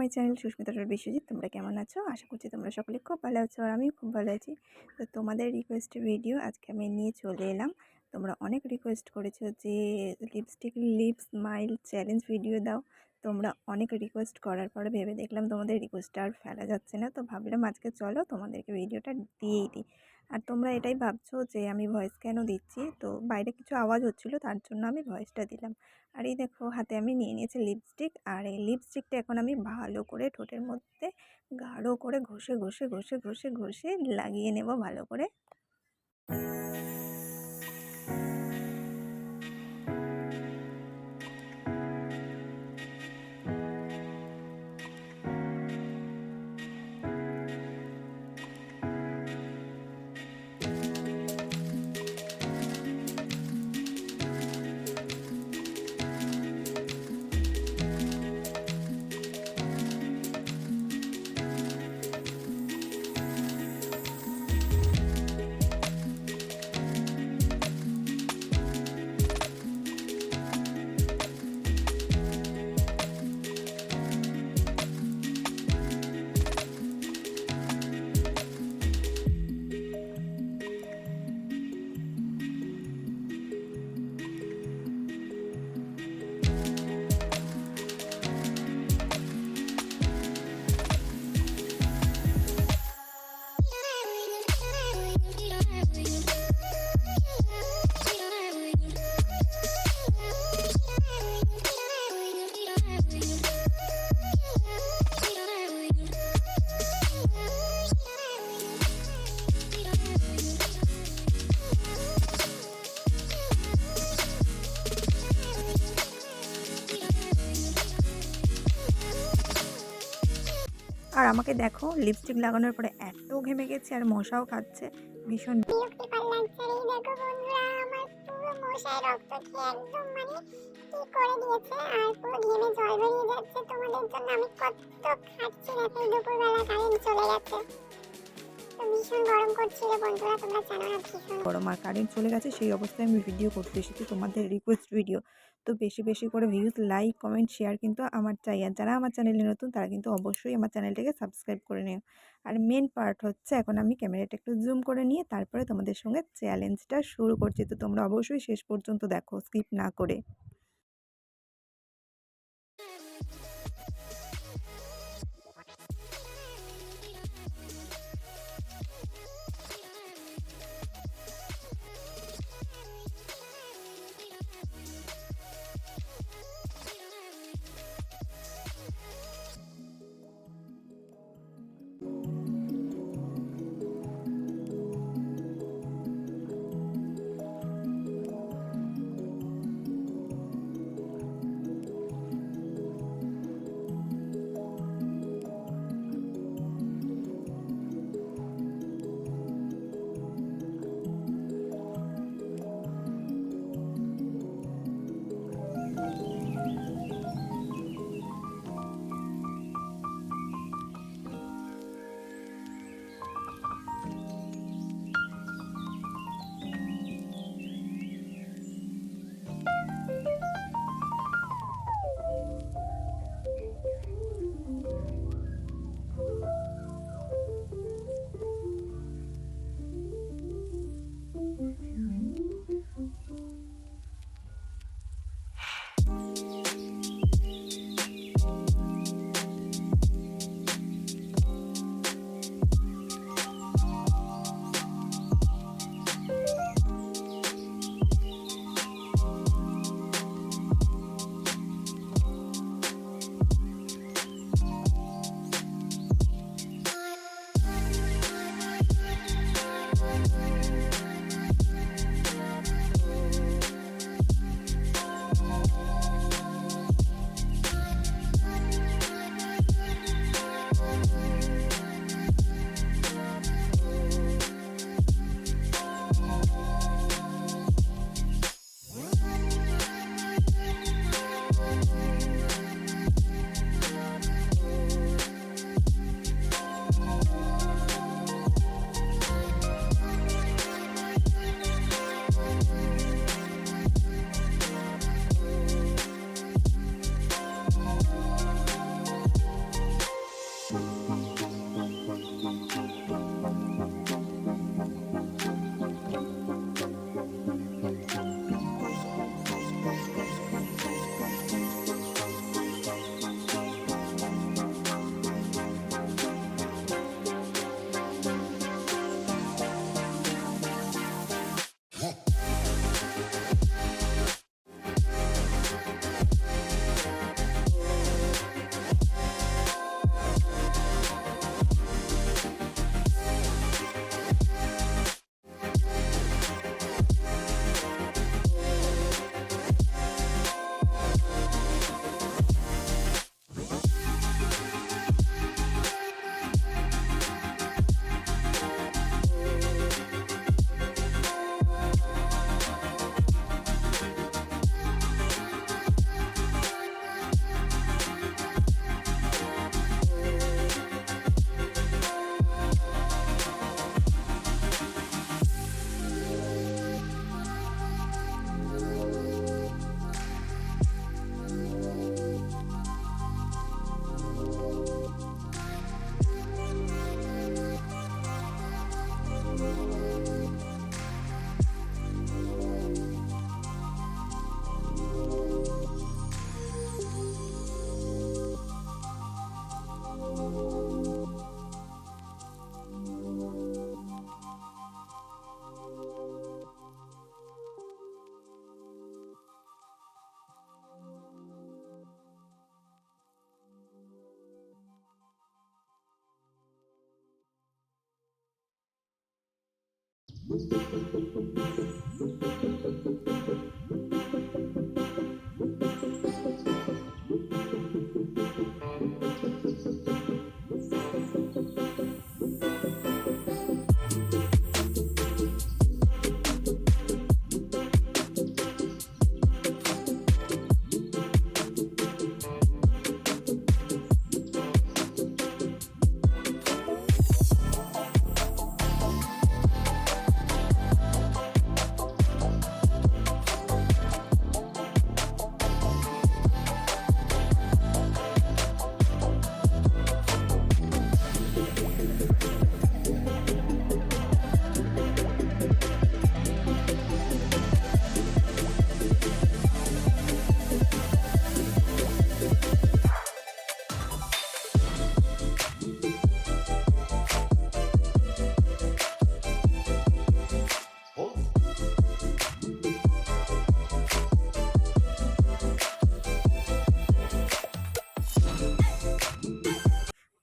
My channel Susmita Biswajit. তোমরা কেমন আছো? আশা করছি তোমরা সকলে খুব ভালো আছো আর আমিও খুব ভালো আছি। তো তোমাদের রিকোয়েস্টের ভিডিও আজকে আমি নিয়ে চলে এলাম। তোমরা অনেক রিকোয়েস্ট করেছো যে lipstick lip smile challenge video দাও। তোমরা অনেক রিকোয়েস্ট করার পরে ভেবে দেখলাম তোমাদের রিকোয়েস্টটা আর ফেলা যাচ্ছে না, তো ভাবলাম আজকে চলো তোমাদেরকে ভিডিওটা দিয়েই দিই। আর তোমরা এটাই ভাবছো যে আমি ভয়েস কেন দিচ্ছি, তো বাইরে কিছু আওয়াজ হচ্ছিলো তার জন্য আমি ভয়েসটা দিলাম। আর এই দেখো হাতে আমি নিয়ে নিয়েছি লিপস্টিক, আর এই লিপস্টিকটা এখন আমি ভালো করে ঠোঁটের মধ্যে গাঢ় করে ঘষে ঘষে ঘষে ঘষে ঘষে লাগিয়ে নেব ভালো করে। আর আমাকে দেখো লিপস্টিক লাগানোর পরে এত ঘেমে গেছে আর মশাও খাচ্ছে, ভীষণ বিরক্তিকর লাগছে। আর এই দেখো বন্ধুরা, আমার পুরো মশায় রক্ত খেয়ে একদম কি করে দিয়েছে, আর পুরো ঘেমে জল বেরিয়ে যাচ্ছে। তোমাদের জন্য আমি কত খাটছি, দেখো দুপুরবেলা কারেন্ট চলে গেছে, তো ভীষণ গরম করছিল বন্ধুরা, তোমরা জানো না ভীষণ গরম আর কারেন্ট চলে গেছে, সেই অবস্থায় আমি ভিডিও করতে এসেছি তোমাদের রিকোয়েস্ট ভিডিও। তো বেশি বেশি করে ভিউজ, লাইক, কমেন্ট, শেয়ার কিন্তু আমার চাই। আর যারা আমার চ্যানেলে নতুন তারা কিন্তু অবশ্যই আমার চ্যানেলটাকে সাবস্ক্রাইব করে নিও। আর মেন পার্ট হচ্ছে এখন আমি ক্যামেরাটা একটু জুম করে নিয়ে তারপরে তোমাদের সঙ্গে চ্যালেঞ্জটা শুরু করছি। তো তোমরা অবশ্যই শেষ পর্যন্ত দেখো, স্কিপ না করে।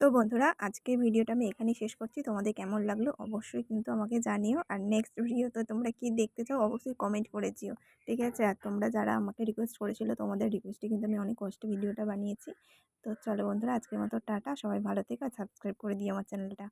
তো বন্ধুরা, আজকের ভিডিওটা আমি এখানেই শেষ করছি। তোমাদের কেমন লাগলো অবশ্যই কিন্তু আমাকে জানিও। আর নেক্সট ভিডিওতে তোমরা কি দেখতে চাও অবশ্যই কমেন্ট করে যেও, ঠিক আছে? আর তোমরা যারা আমাকে রিকোয়েস্ট করেছিল, তোমাদের রিকোয়েস্টে কিন্তু আমি অনেক কষ্টে ভিডিওটা বানিয়েছি। তো চলো বন্ধুরা, আজকের মতো টাটা। সবাই ভালো থেকো আর সাবস্ক্রাইব করে দিও আমার চ্যানেলটা।